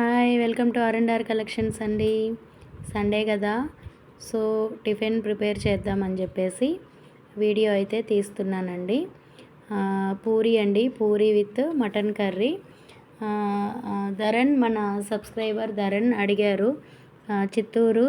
Hi welcome to R collections అండి. Sunday కదా, so tiffin prepare చేద్దామని చెప్పేసి వీడియో అయితే తీస్తున్నానండి. పూరి అండి, puri with mutton curry. Dharan, మన సబ్స్క్రైబర్ ధరణ్ అడిగారు, చిత్తూరు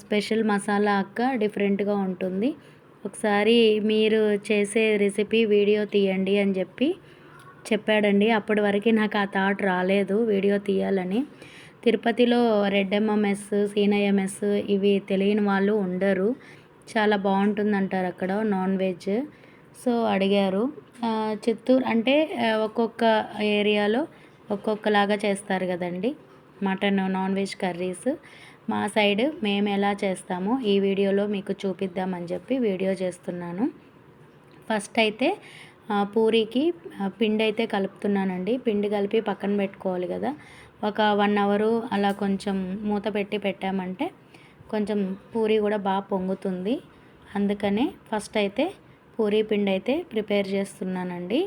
స్పెషల్ మసాలా అక్క డిఫరెంట్గా ఉంటుంది, ఒకసారి మీరు చేసే రెసిపీ వీడియో తీయండి అని చెప్పాడండి. అప్పటి వరకు నాకు ఆ థాట్ రాలేదు వీడియో తీయాలని. తిరుపతిలో రెడ్ ఎంఎంఎస్, సీనయ్య మెస్ ఇవి తెలియని వాళ్ళు ఉండరు. చాలా బాగుంటుంది అంటారు అక్కడ నాన్ వెజ్. సో అడిగారు. చిత్తూరు అంటే ఒక్కొక్క ఏరియాలో ఒక్కొక్కలాగా చేస్తారు కదండి మటన్ నాన్ వెజ్ కర్రీస్. మా సైడ్ మేము ఎలా చేస్తామో ఈ వీడియోలో మీకు చూపిద్దామని చెప్పి వీడియో చేస్తున్నాను. ఫస్ట్ అయితే పూరీకి పిండి అయితే కలుపుతున్నానండి. పిండి కలిపి పక్కన పెట్టుకోవాలి కదా. ఒక 1 అవరు అలా కొంచెం మూత పెట్టి పెట్టామంటే కొంచెం పూరీ కూడా బాగా పొంగుతుంది. అందుకనే ఫస్ట్ అయితే పూరీ పిండి అయితే ప్రిపేర్ చేస్తున్నానండి.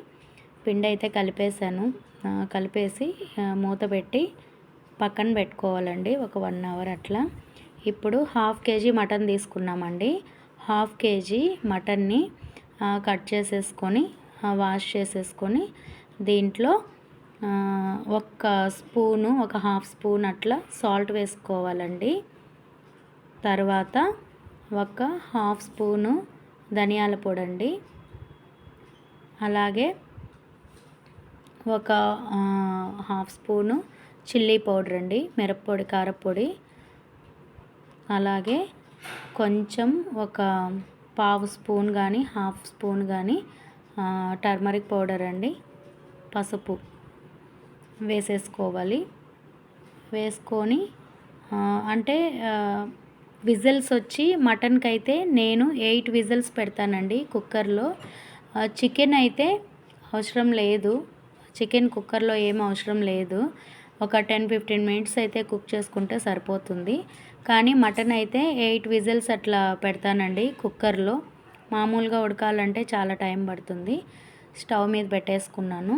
పిండి అయితే కలిపేసి మూత పెట్టి పక్కన పెట్టుకోవాలండి ఒక 1 అవర్ అట్లా. ఇప్పుడు 1/2 కేజీ మటన్ తీసుకున్నామండి. 1/2 కేజీ మటన్ని కట్ చేసేసుకొని వాష్ చేసేసుకొని దీంట్లో ఒక 1/2 స్పూన్ అట్లా సాల్ట్ వేసుకోవాలండి. తర్వాత ఒక 1/2 స్పూను ధనియాల పొడి అండి. అలాగే ఒక 1/2 స్పూను చిల్లీ పౌడర్ అండి, మిరప్పొడి, కారపొడి. అలాగే కొంచెం ఒక 1/2 స్పూన్ కానీ 1/2 స్పూన్ కానీ టర్మరిక్ పౌడర్ అండి, పసుపు వేసేసుకోవాలి. వేసుకొని అంటే విజిల్స్ వచ్చి మటన్కి అయితే నేను 8 విజిల్స్ పెడతానండి కుక్కర్లో. చికెన్ అయితే అవసరం లేదు, చికెన్ కుక్కర్లో ఏం అవసరం లేదు. ఒక 10-15 మినిట్స్ అయితే కుక్ చేసుకుంటే సరిపోతుంది. కానీ మటన్ అయితే 8 విజిల్స్ అట్లా పెడతానండి కుక్కర్లో. మామూలుగా ఉడకాలంటే చాలా టైం పడుతుంది. స్టవ్ మీద పెట్టేసుకున్నాను.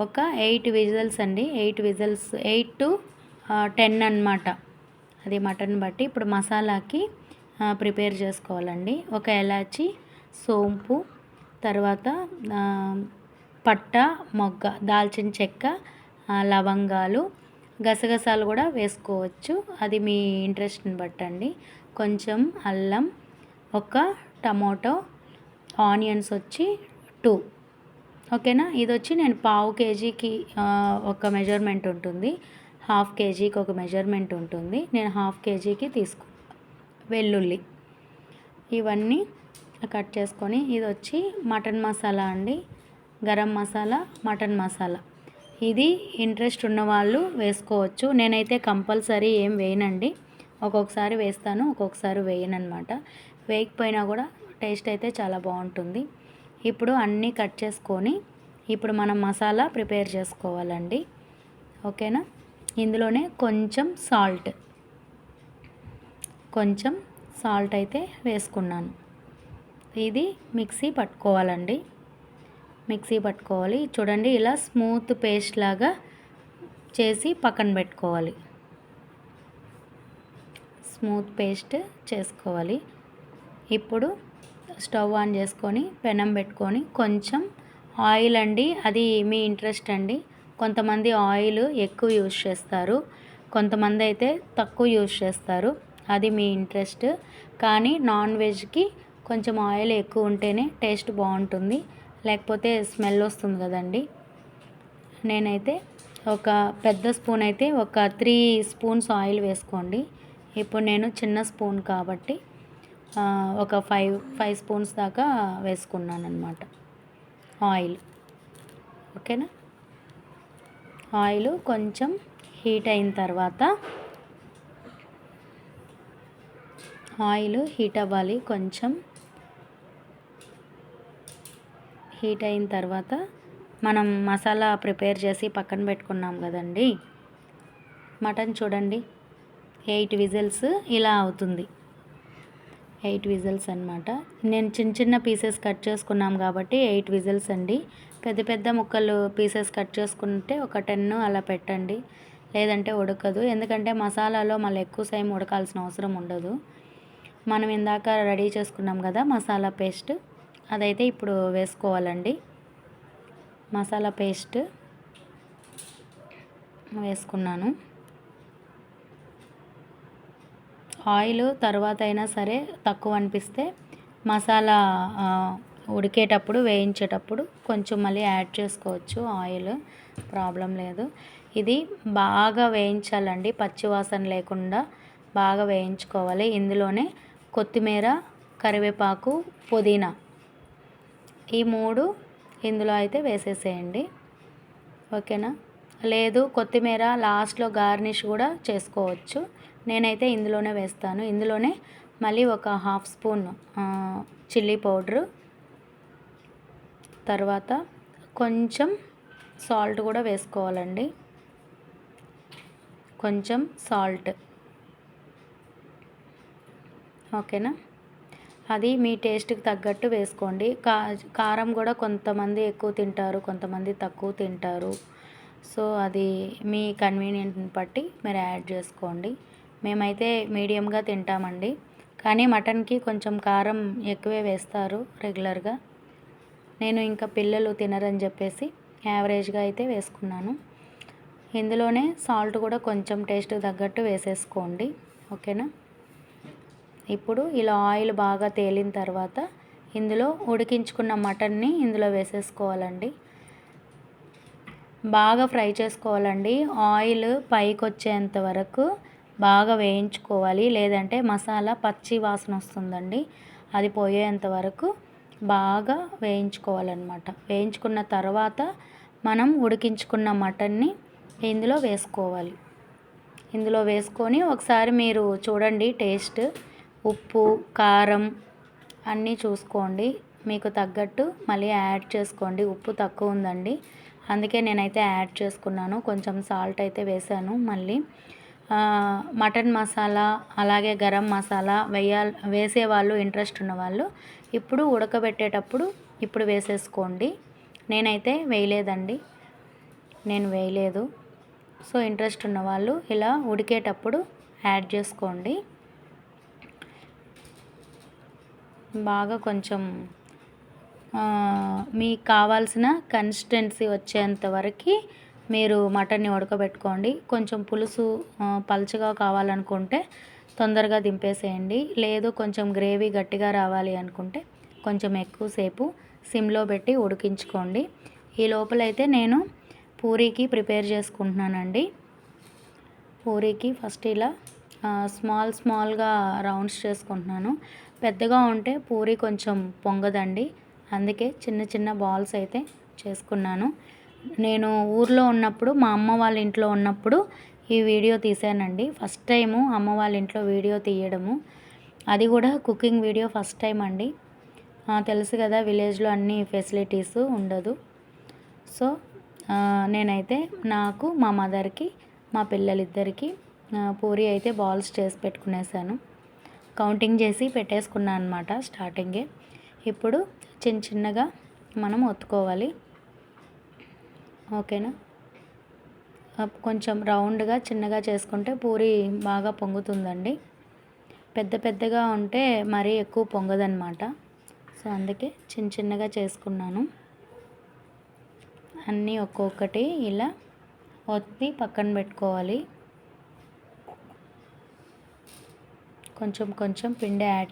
ఒక 8 విజిల్స్ అండి, 8 విజిల్స్, 8 to 10 అన్నమాట, అది మటన్ బట్టి. ఇప్పుడు మసాలాకి ప్రిపేర్ చేసుకోవాలండి. ఒక ఎలాచి, సోంపు, తర్వాత పట్ట, మొగ్గ, దాల్చిన చెక్క, లవంగాలు, గసగసాలు కూడా వేసుకోవచ్చు, అది మీ ఇంట్రెస్ట్ని బట్టండి. కొంచెం అల్లం, ఒక టమాటో, ఆనియన్స్ వచ్చి 2. ఓకేనా. ఇది వచ్చి నేను 1/2 కేజీకి ఒక మెజర్మెంట్ ఉంటుంది, 1/2 కేజీకి ఒక మెజర్మెంట్ ఉంటుంది. నేను 1/2 కేజీకి వెల్లుల్లి ఇవన్నీ కట్ చేసుకొని, ఇది వచ్చి మటన్ మసాలా అండి, గరం మసాలా, మటన్ మసాలా. ఇది ఇంట్రెస్ట్ ఉన్నవాళ్ళు వేసుకోవచ్చు. నేనైతే కంపల్సరీ ఏం వేయనండి, ఒక్కొక్కసారి వేస్తాను, ఒక్కొక్కసారి వేయనమాట. వేయకపోయినా కూడా టేస్ట్ అయితే చాలా బాగుంటుంది. ఇప్పుడు అన్నీ కట్ చేసుకొని ఇప్పుడు మనం మసాలా ప్రిపేర్ చేసుకోవాలండి. ఓకేనా. ఇందులోనే కొంచెం సాల్ట్ అయితే వేసుకున్నాను. ఇది మిక్సీ పట్టుకోవాలండి, మిక్సీ పట్టుకోవాలి. చూడండి, ఇలా స్మూత్ పేస్ట్ లాగా చేసి పక్కన పెట్టుకోవాలి, స్మూత్ పేస్ట్ చేసుకోవాలి. ఇప్పుడు స్టవ్ ఆన్ చేసుకొని పెనం పెట్టుకొని కొంచెం ఆయిల్ అండి, అది మీ ఇంట్రెస్ట్ అండి. కొంతమంది ఆయిల్ ఎక్కువ యూజ్ చేస్తారు, కొంతమంది అయితే తక్కువ యూజ్ చేస్తారు, అది మీ ఇంట్రెస్ట్. కానీ నాన్ వెజ్కి కొంచెం ఆయిల్ ఎక్కువ ఉంటేనే టేస్ట్ బాగుంటుంది, లేకపోతే స్మెల్ వస్తుంది కదండి. నేనైతే ఒక పెద్ద స్పూన్ అయితే ఒక 3 స్పూన్స్ ఆయిల్ వేసుకోండి. ఇప్పుడు నేను చిన్న స్పూన్ కాబట్టి ఒక 5 స్పూన్స్ దాకా వేసుకున్నాను అన్నమాట ఆయిల్. ఓకేనా. ఆయిల్ కొంచెం హీట్ అయిన తర్వాత, ఆయిల్ హీట్ అవ్వాలి. కొంచెం హీట్ అయిన తర్వాత మనం మసాలా ప్రిపేర్ చేసి పక్కన పెట్టుకున్నాం కదండి మటన్. చూడండి, 8 విజిల్స్ ఇలా అవుతుంది, 8 విజిల్స్ అనమాట. నేను చిన్న పీసెస్ కట్ చేసుకున్నాం కాబట్టి 8 విజిల్స్ అండి. పెద్ద ముక్కలు పీసెస్ కట్ చేసుకుంటే ఒక 10 అలా పెట్టండి, లేదంటే ఉడకదు. ఎందుకంటే మసాలాలో మళ్ళీ ఎక్కువ సేపు ఉడకాల్సిన అవసరం ఉండదు. మనం ఇందాక రెడీ చేసుకున్నాం కదా మసాలా పేస్ట్, అదైతే ఇప్పుడు వేసుకోవాలండి. మసాలా పేస్ట్ వేసుకున్నాను. ఆయిల్ తర్వాత అయినా సరే తక్కువ అనిపిస్తే మసాలా ఉడికేటప్పుడు వేయించేటప్పుడు కొంచెం మళ్ళీ యాడ్ చేసుకోవచ్చు ఆయిల్, ప్రాబ్లం లేదు. ఇది బాగా వేయించాలండి, పచ్చివాసన లేకుండా బాగా వేయించుకోవాలి. ఇందులోనే కొత్తిమీర, కరివేపాకు, పుదీనా ఈ 3 ఇందులో అయితే వేసేసేయండి. ఓకేనా. లేదు కొత్తిమీర లాస్ట్లో గార్నిష్ కూడా చేసుకోవచ్చు. నేనైతే ఇందులోనే వేస్తాను. ఇందులోనే మళ్ళీ ఒక హాఫ్ స్పూన్ చిల్లీ పౌడరు, తర్వాత కొంచెం సాల్ట్ కూడా వేసుకోవాలండి. కొంచెం సాల్ట్, ఓకేనా. అది మీ టేస్ట్కి తగ్గట్టు వేసుకోండి. కారం కూడా కొంతమంది ఎక్కువ తింటారు, కొంతమంది తక్కువ తింటారు. సో అది మీ కన్వీనియంట్ని బట్టి మీరు యాడ్ చేసుకోండి. మేమైతే మీడియంగా తింటామండి, కానీ మటన్కి కొంచెం కారం ఎక్కువే వేస్తారు రెగ్యులర్గా. నేను ఇంకా పిల్లలు తినరని చెప్పేసి యావరేజ్గా అయితే వేసుకున్నాను. ఇందులోనే సాల్ట్ కూడా కొంచెం టేస్ట్ తగ్గట్టు వేసేసుకోండి. ఓకేనా. ఇప్పుడు ఇలా ఆయిల్ బాగా తేలిన తర్వాత ఇందులో ఉడికించుకున్న మటన్ని ఇందులో వేసేసుకోవాలండి. బాగా ఫ్రై చేసుకోవాలండి. ఆయిల్ పైకి వచ్చేంత వరకు బాగా వేయించుకోవాలి, లేదంటే మసాలా పచ్చి వాసన వస్తుందండి. అది పోయేంత వరకు బాగా వేయించుకోవాలన్నమాట. వేయించుకున్న తర్వాత మనం ఉడికించుకున్న మటన్ని ఇందులో వేసుకోవాలి. ఇందులో వేసుకొని ఒకసారి మీరు చూడండి, టేస్ట్, ఉప్పు, కారం అన్నీ చూసుకోండి. మీకు తగ్గట్టు మళ్ళీ యాడ్ చేసుకోండి. ఉప్పు తక్కువ ఉందండి, అందుకే నేనైతే యాడ్ చేసుకున్నాను. కొంచెం సాల్ట్ అయితే వేసాను. మళ్ళీ మటన్ మసాలా అలాగే గరం మసాలా వేసేవాళ్ళు, ఇంట్రెస్ట్ ఉన్నవాళ్ళు ఇప్పుడు ఉడకబెట్టేటప్పుడు ఇప్పుడు వేసేసుకోండి. నేనైతే వేయలేదండి, నేను వేయలేదు. సో ఇంట్రెస్ట్ ఉన్నవాళ్ళు ఇలా ఉడికేటప్పుడు యాడ్ చేసుకోండి. బాగా కొంచెం మీకు కావాల్సిన కన్సిస్టెన్సీ వచ్చేంత వరకు మీరు మటన్ని ఉడకబెట్టుకోండి. కొంచెం పులుసు పలుచగా కావాలనుకుంటే తొందరగా దింపేసేయండి. లేదు కొంచెం గ్రేవీ గట్టిగా రావాలి అనుకుంటే కొంచెం ఎక్కువసేపు సిమ్లో పెట్టి ఉడికించుకోండి. ఈ లోపలైతే నేను పూరీకి ప్రిపేర్ చేసుకుంటున్నానండి. పూరీకి ఫస్ట్ ఇలా స్మాల్గా రౌండ్స్ చేసుకుంటున్నాను. పెద్దగా ఉంటే పూరీ కొంచెం పొంగదండి, అందుకే చిన్న చిన్న బాల్స్ అయితే చేసుకున్నాను. నేను ఊర్లో ఉన్నప్పుడు, మా అమ్మ వాళ్ళ ఇంట్లో ఉన్నప్పుడు ఈ వీడియో తీసానండి. ఫస్ట్ టైము అమ్మ వాళ్ళ ఇంట్లో వీడియో తీయడము, అది కూడా కుకింగ్ వీడియో ఫస్ట్ టైం అండి. తెలుసు కదా విలేజ్లో అన్ని ఫెసిలిటీస్ ఉండదు. సో నేనైతే నాకు, మా మదర్కి, మా పిల్లలిద్దరికి పూరీ అయితే బాల్స్ చేసి పెట్టుకునేసాను. కౌంటింగ్ చేసి పెట్టేసుకున్నాను అనమాట స్టార్టింగే. ఇప్పుడు చిన్న చిన్నగా మనం ఒత్తుకోవాలి. ఓకేనా. కొంచెం రౌండ్గా చిన్నగా చేసుకుంటే పూరీ బాగా పొంగుతుందండి. పెద్ద పెద్దగా ఉంటే మరీ ఎక్కువ పొంగదన్నమాట. సో అందుకే చిన్న చిన్నగా చేసుకున్నాను. అన్నీ ఒక్కొక్కటి ఇలా ఒత్తి పక్కన పెట్టుకోవాలి. కొంచెం కొంచెం పిండి యాడ్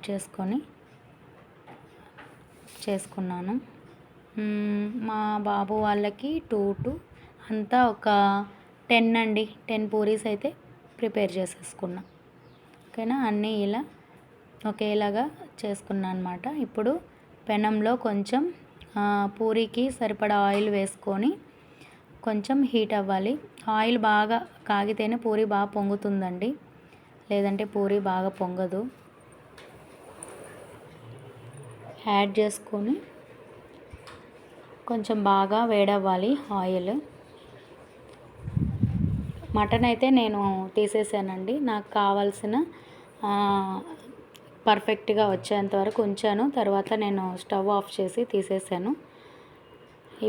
చేసుకున్నాను. మా బాబు వాళ్ళకి 2 అంతా ఒక 10 అండి, 10 పూరీస్ అయితే ప్రిపేర్ చేసేసుకున్నా. ఓకేనా. అన్నీ ఇలా ఒకేలాగా చేసుకున్నా అనమాట. ఇప్పుడు పెనంలో కొంచెం పూరీకి సరిపడా ఆయిల్ వేసుకొని కొంచెం హీట్ అవ్వాలి. ఆయిల్ బాగా కాగితేనే పూరీ బాగా పొంగుతుందండి, లేదంటే పూరీ బాగా పొంగదు. యాడ్ చేసుకొని కొంచెం బాగా వేడవ్వాలి ఆయిల్. మటన్ అయితే నేను తీసేసానండి. నాకు కావాల్సిన పర్ఫెక్ట్గా వచ్చేంత వరకు ఉంచాను. తర్వాత నేను స్టవ్ ఆఫ్ చేసి తీసేసాను.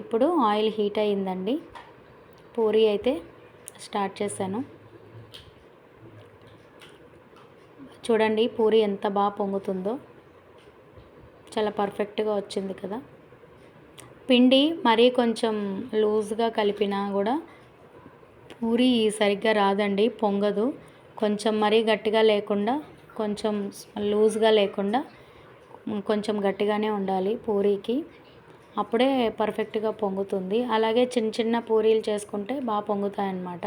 ఇప్పుడు ఆయిల్ హీట్ అయ్యిందండి. పూరీ అయితే స్టార్ట్ చేశాను. చూడండి పూరి ఎంత బాగా పొంగుతుందో, చాలా పర్ఫెక్ట్గా వచ్చింది కదా. పిండి మరీ కొంచెం లూజ్గా కలిపినా కూడా పూరి సరిగ్గా రాదండి, పొంగదు. కొంచెం మరీ గట్టిగా లేకుండా, కొంచెం లూజ్గా లేకుండా కొంచెం గట్టిగానే ఉండాలి పూరీకి, అప్పుడే పర్ఫెక్ట్గా పొంగుతుంది. అలాగే చిన్న చిన్న పూరీలు చేసుకుంటే బాగా పొంగుతాయన్నమాట.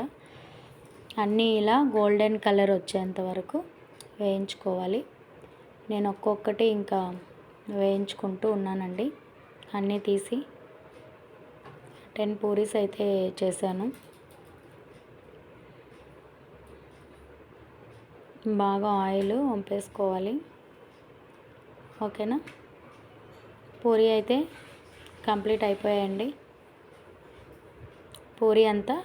అన్నీ ఇలా గోల్డెన్ కలర్ వచ్చేంత వరకు వేయించుకోవాలి. నేను ఒక్కొక్కటి ఇంకా వేయించుకుంటూ ఉన్నానండి. అన్నీ తీసి 10 పూరీస్ అయితే చేశాను. బాగా ఆయిల్ వంపేసుకోవాలి. ఓకేనా. పూరీ అయితే కంప్లీట్ అయిపోయాయండి. పూరీ అంతా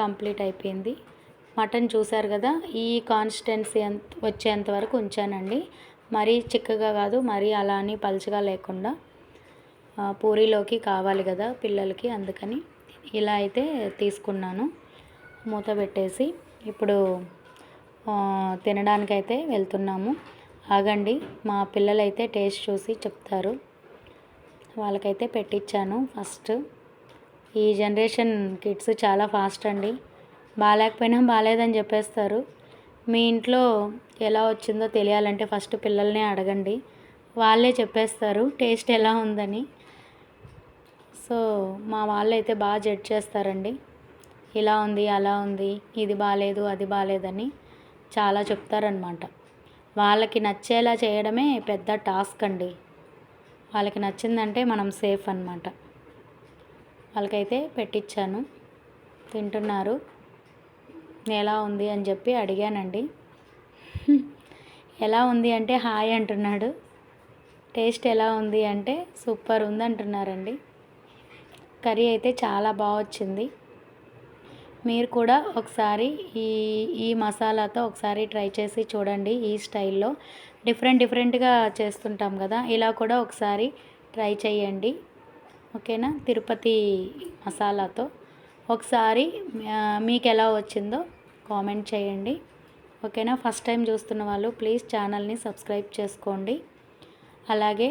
కంప్లీట్ అయిపోయింది. మటన్ చూసారు కదా, ఈ కాన్సిస్టెన్సీ వచ్చేంత వరకు ఉంచానండి. మరీ చిక్కగా కాదు, మరీ అలా అని పలుచగా లేకుండా, పూరీలోకి కావాలి కదా పిల్లలకి, అందుకని ఇలా అయితే తీసుకున్నాను. మూత పెట్టేసి ఇప్పుడు తినడానికైతే వెళ్తున్నాము. ఆగండి, మా పిల్లలైతే టేస్ట్ చూసి చెప్తారు. వాళ్ళకైతే పెట్టించాను ఫస్ట్. ఈ జనరేషన్ కిడ్స్ చాలా ఫాస్ట్ అండి. బాగాలేకపోయినా బాగాలేదని చెప్పేస్తారు. మీ ఇంట్లో ఎలా వచ్చిందో తెలియాలంటే ఫస్ట్ పిల్లల్నే అడగండి, వాళ్ళే చెప్పేస్తారు టేస్ట్ ఎలా ఉందని. సో మా వాళ్ళైతే బాగా జడ్జ్ చేస్తారండి, ఇలా ఉంది అలా ఉంది, ఇది బాగాలేదు అది బాగాలేదని చాలా చెప్తారనమాట. వాళ్ళకి నచ్చేలా చేయడమే పెద్ద టాస్క్ అండి. వాళ్ళకి నచ్చిందంటే మనం సేఫ్ అన్నమాట. వాళ్ళకైతే పెట్టించాను, తింటున్నారు. ఎలా ఉంది అని చెప్పి అడిగానండి. ఎలా ఉంది అంటే హాయ్ అంటున్నాడు. టేస్ట్ ఎలా ఉంది అంటే సూపర్ ఉంది అంటున్నారండి. కర్రీ అయితే చాలా బాగా వచ్చింది. మీరు కూడా ఒకసారి ఈ మసాలాతో ఒకసారి ట్రై చేసి చూడండి. ఈ స్టైల్లో డిఫరెంట్గా చేస్తుంటాం కదా, ఇలా కూడా ఒకసారి ట్రై చేయండి. ఓకేనా. తిరుపతి మసాలాతో ఒకసారి మీకు ఎలా వచ్చిందో కామెంట్ చేయండి. ఓకేనా. ఫస్ట్ టైం చూస్తున్న వాళ్ళు ప్లీజ్ ఛానల్ని సబ్స్క్రైబ్ చేసుకోండి. అలాగే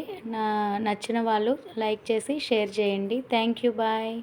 నచ్చిన వాళ్ళు లైక్ చేసి షేర్ చేయండి. Thank you. బాయ్.